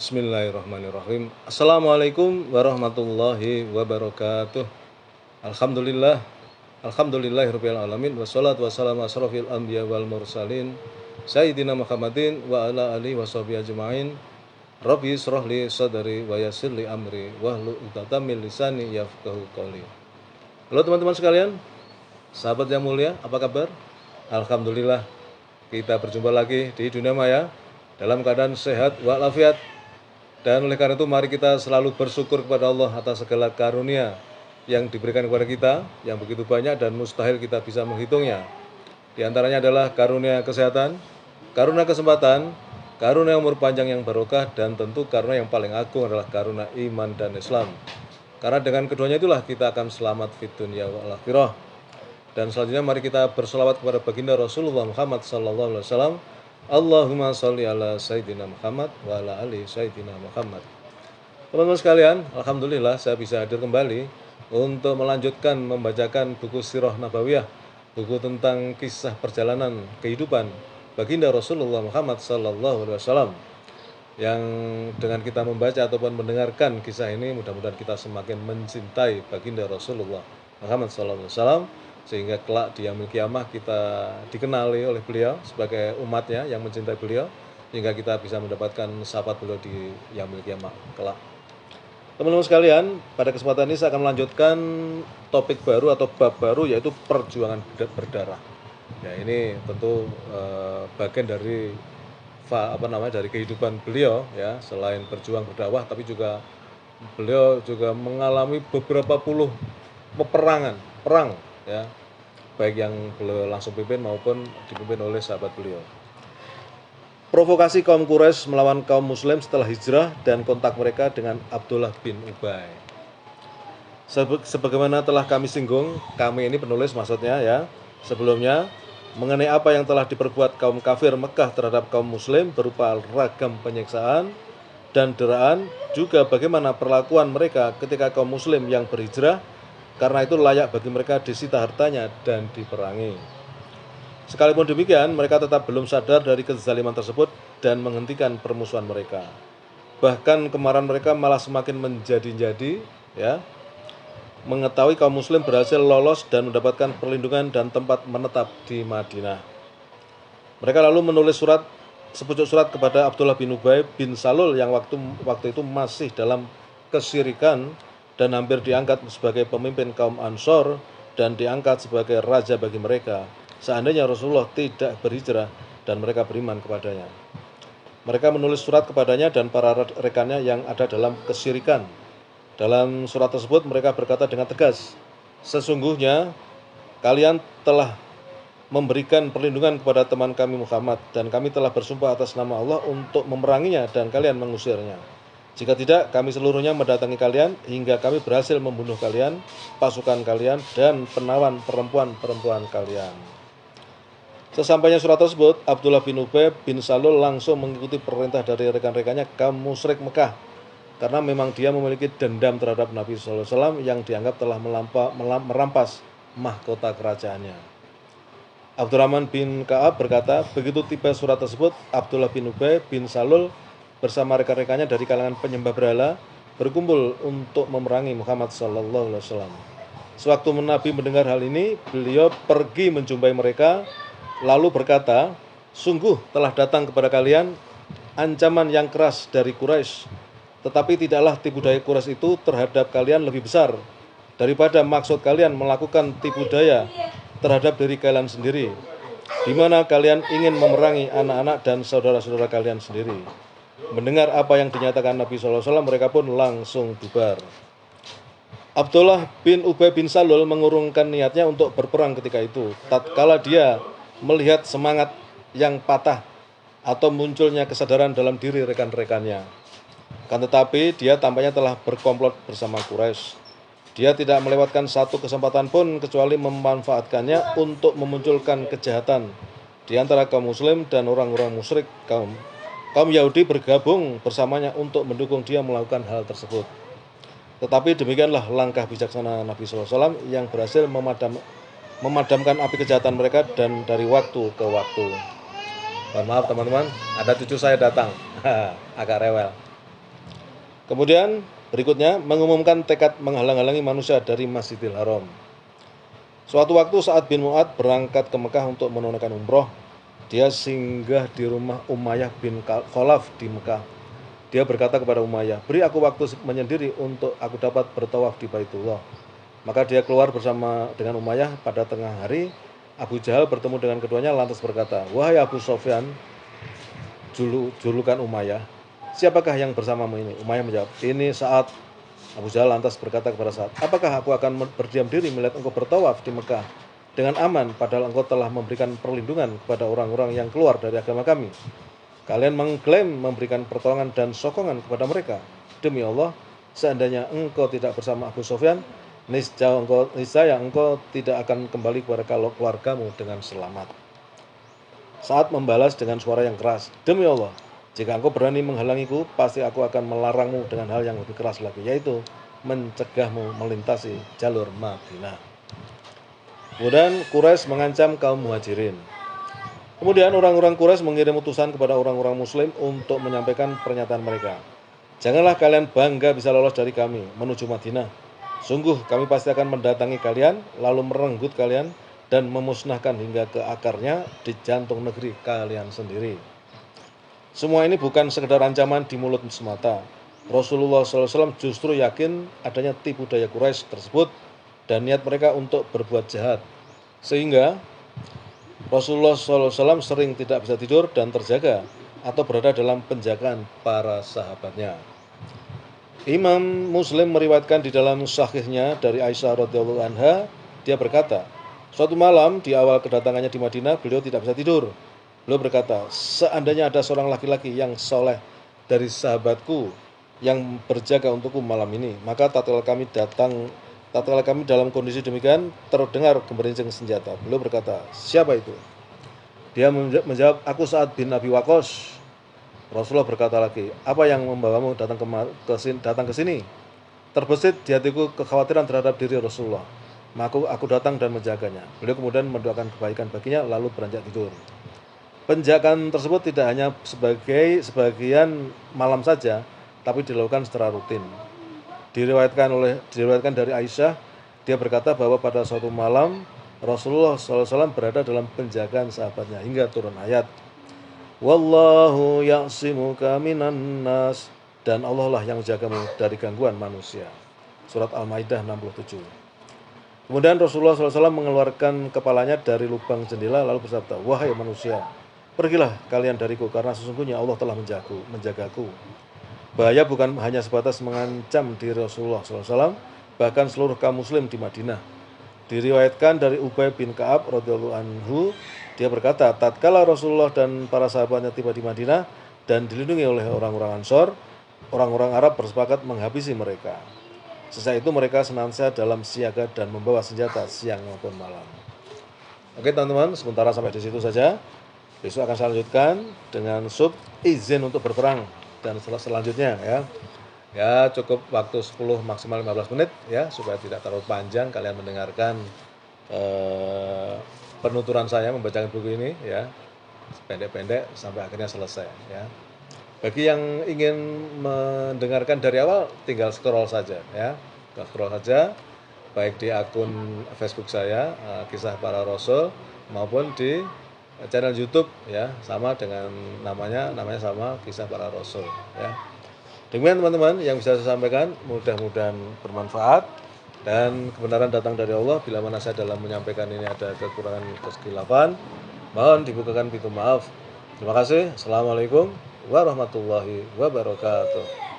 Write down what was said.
Bismillahirrahmanirrahim. Assalamualaikum warahmatullahi wabarakatuh. Alhamdulillah. Alhamdulillahirabbil alamin wassalatu wassalamu asrofil anbiya wal mursalin sayyidina Muhammadin wa ala alihi washabihi ajmain. Rabbi israh li sadri wa yassir li amri wahlul 'uqdatam min lisani yafqahu qawli. Halo teman-teman sekalian, sahabat yang mulia, apa kabar? Alhamdulillah, kita berjumpa lagi di dunia maya dalam keadaan sehat walafiat. Dan oleh karena itu mari kita selalu bersyukur kepada Allah atas segala karunia yang diberikan kepada kita, yang begitu banyak dan mustahil kita bisa menghitungnya. Di antaranya adalah karunia kesehatan, karunia kesempatan, karunia umur panjang yang barokah, dan tentu karunia yang paling agung adalah karunia iman dan Islam. Karena dengan keduanya itulah kita akan selamat fid dunya wal akhirah. Dan selanjutnya mari kita berselawat kepada baginda Rasulullah Muhammad SAW. Allahumma sholli ala Sayyidina Muhammad wa ala ali Sayyidina Muhammad. Teman-teman sekalian, alhamdulillah saya bisa hadir kembali untuk melanjutkan membacakan buku Sirah Nabawiyah, buku tentang kisah perjalanan kehidupan baginda Rasulullah Muhammad SAW. Yang dengan kita membaca ataupun mendengarkan kisah ini, mudah-mudahan kita semakin mencintai baginda Rasulullah Muhammad SAW, sehingga kelak di yaumil kiamah kita dikenali oleh beliau sebagai umatnya yang mencintai beliau, sehingga kita bisa mendapatkan syafaat beliau di yaumil kiamah kelak. Teman-teman sekalian, pada kesempatan ini saya akan melanjutkan topik baru atau bab baru, yaitu perjuangan berdarah. Ya, ini tentu bagian dari dari kehidupan beliau, ya. Selain berjuang berdakwah, tapi juga beliau juga mengalami beberapa puluh perang, ya, baik yang beliau langsung pimpin maupun dipimpin oleh sahabat beliau. Provokasi kaum Quraisy melawan kaum Muslim setelah hijrah dan kontak mereka dengan Abdullah bin Ubay. Sebagaimana telah kami singgung, kami ini penulis maksudnya, ya, sebelumnya, mengenai apa yang telah diperbuat kaum kafir Mekah terhadap kaum Muslim berupa ragam penyiksaan dan deraan, juga bagaimana perlakuan mereka ketika kaum Muslim yang berhijrah. Karena itu layak bagi mereka disita hartanya dan diperangi. Sekalipun demikian, mereka tetap belum sadar dari kezaliman tersebut dan menghentikan permusuhan mereka. Bahkan kemarahan mereka malah semakin menjadi-jadi, ya, mengetahui kaum Muslim berhasil lolos dan mendapatkan perlindungan dan tempat menetap di Madinah. Mereka lalu menulis sepucuk surat kepada Abdullah bin Ubay bin Salul yang waktu itu masih dalam kesyirikan dan hampir diangkat sebagai pemimpin kaum Ansor dan diangkat sebagai raja bagi mereka seandainya Rasulullah tidak berhijrah dan mereka beriman kepadanya. Mereka menulis surat kepadanya dan para rekannya yang ada dalam kesyirikan. Dalam surat tersebut mereka berkata dengan tegas, "Sesungguhnya kalian telah memberikan perlindungan kepada teman kami Muhammad dan kami telah bersumpah atas nama Allah untuk memeranginya dan kalian mengusirnya. Jika tidak, kami seluruhnya mendatangi kalian hingga kami berhasil membunuh kalian, pasukan kalian, dan penawan perempuan-perempuan kalian." Sesampainya surat tersebut, Abdullah bin Ubay bin Salul langsung mengikuti perintah dari rekan-rekannya kaum musyrik Mekah, karena memang dia memiliki dendam terhadap Nabi SAW yang dianggap telah merampas mahkota kerajaannya. Abdurrahman bin Ka'ab berkata, begitu tiba surat tersebut, Abdullah bin Ubay bin Salul bersama rekan-rekannya dari kalangan penyembah berhala berkumpul untuk memerangi Muhammad SAW. Sewaktu Nabi mendengar hal ini, beliau pergi menjumpai mereka lalu berkata, "Sungguh telah datang kepada kalian ancaman yang keras dari Quraisy, tetapi tidaklah tipu daya Quraisy itu terhadap kalian lebih besar daripada maksud kalian melakukan tipu daya terhadap diri kalian sendiri, di mana kalian ingin memerangi anak-anak dan saudara-saudara kalian sendiri." Mendengar apa yang dinyatakan Nabi SAW, mereka pun langsung bubar. Abdullah bin Ubay bin Salul mengurungkan niatnya untuk berperang ketika itu. Tatkala dia melihat semangat yang patah atau munculnya kesadaran dalam diri rekan-rekannya. Kan tetapi dia tampaknya telah berkomplot bersama Quraisy. Dia tidak melewatkan satu kesempatan pun kecuali memanfaatkannya untuk memunculkan kejahatan di antara kaum Muslim dan orang-orang musyrik. Kaum Yahudi bergabung bersamanya untuk mendukung dia melakukan hal tersebut. Tetapi demikianlah langkah bijaksana Nabi SAW yang berhasil memadamkan api kejahatan mereka dan dari waktu ke waktu. Mohon maaf teman-teman, ada cucu saya datang, agak rewel. Kemudian berikutnya mengumumkan tekad menghalang-halangi manusia dari Masjidil Haram. Suatu waktu Sa'ad bin Mu'adz berangkat ke Mekah untuk menunaikan umroh. Dia singgah di rumah Umayyah bin Khalaf di Mekah. Dia berkata kepada Umayyah, "Beri aku waktu menyendiri untuk aku dapat bertawaf di Baitullah." Maka dia keluar bersama dengan Umayyah. Pada tengah hari, Abu Jahal bertemu dengan keduanya lantas berkata, "Wahai Abu Sofyan," julukan Umayyah, "siapakah yang bersamamu ini?" Umayyah menjawab, "Ini Sa'ad." Abu Jahal lantas berkata kepada Sa'ad, "Apakah aku akan berdiam diri melihat engkau bertawaf di Mekah dengan aman, padahal engkau telah memberikan perlindungan kepada orang-orang yang keluar dari agama kami? Kalian mengklaim memberikan pertolongan dan sokongan kepada mereka. Demi Allah, seandainya engkau tidak bersama Abu Sofyan, niscaya engkau tidak akan kembali kepada keluargamu dengan selamat." Saat membalas dengan suara yang keras, "Demi Allah, jika engkau berani menghalangiku, pasti aku akan melarangmu dengan hal yang lebih keras lagi, yaitu mencegahmu melintasi jalur Madinah." Kemudian Quraisy mengancam kaum Muhajirin. Kemudian orang-orang Quraisy mengirim utusan kepada orang-orang Muslim untuk menyampaikan pernyataan mereka. "Janganlah kalian bangga bisa lolos dari kami menuju Madinah. Sungguh kami pasti akan mendatangi kalian, lalu merenggut kalian dan memusnahkan hingga ke akarnya di jantung negeri kalian sendiri." Semua ini bukan sekedar ancaman di mulut semata. Rasulullah SAW justru yakin adanya tipu daya Quraisy tersebut dan niat mereka untuk berbuat jahat. Sehingga Rasulullah SAW sering tidak bisa tidur dan terjaga atau berada dalam penjagaan para sahabatnya. Imam Muslim meriwayatkan di dalam sahihnya dari Aisyah radhiyallahu anha, dia berkata, suatu malam di awal kedatangannya di Madinah, beliau tidak bisa tidur. Beliau berkata, "Seandainya ada seorang laki-laki yang soleh dari sahabatku yang berjaga untukku malam ini, maka tatkala kami dalam kondisi demikian, terdengar gemerincing senjata." Beliau berkata, "Siapa itu?" Dia menjawab, "Aku Sa'ad bin Abi Waqqas." Rasulullah berkata lagi, "Apa yang membawamu datang ke sini?" Terbesit di hatiku kekhawatiran terhadap diri Rasulullah. Maka aku datang dan menjaganya. Beliau kemudian mendoakan kebaikan baginya lalu beranjak tidur. Penjagaan tersebut tidak hanya sebagian malam saja, tapi dilakukan secara rutin. Diriwayatkan dari Aisyah, dia berkata bahwa pada suatu malam Rasulullah SAW berada dalam penjagaan sahabatnya hingga turun ayat, "Wallahu ya'simuka minan nas," dan Allah lah yang menjagamu dari gangguan manusia. Surat Al-Maidah 67. Kemudian Rasulullah SAW mengeluarkan kepalanya dari lubang jendela lalu bersabda, "Wahai manusia, pergilah kalian dariku karena sesungguhnya Allah telah menjagaku." Bahaya bukan hanya sebatas mengancam diri Rasulullah SAW, bahkan seluruh kaum muslim di Madinah. Diriwayatkan dari Ubay bin Ka'ab radhiyallahu anhu, dia berkata, tatkala Rasulullah dan para sahabatnya tiba di Madinah dan dilindungi oleh orang-orang Ansor, orang-orang Arab bersepakat menghabisi mereka. Sejak itu mereka senantiasa dalam siaga dan membawa senjata siang maupun malam. Oke teman-teman, sementara sampai di situ saja. Besok akan saya lanjutkan dengan izin untuk berperang dan selanjutnya ya. Ya cukup waktu 10 maksimal 15 menit ya supaya tidak terlalu panjang kalian mendengarkan penuturan saya membacakan buku ini ya, pendek-pendek sampai akhirnya selesai ya. Bagi yang ingin mendengarkan dari awal tinggal scroll saja ya, scroll saja baik di akun Facebook saya Kisah Para Rasul maupun di channel YouTube ya, sama dengan namanya sama Kisah Para Rasul ya. Demikian teman-teman yang bisa saya sampaikan, mudah-mudahan bermanfaat dan kebenaran datang dari Allah. Bila mana saya dalam menyampaikan ini ada kekurangan kekhilafan, mohon dibukakan pintu maaf. Terima kasih. Assalamualaikum warahmatullahi wabarakatuh.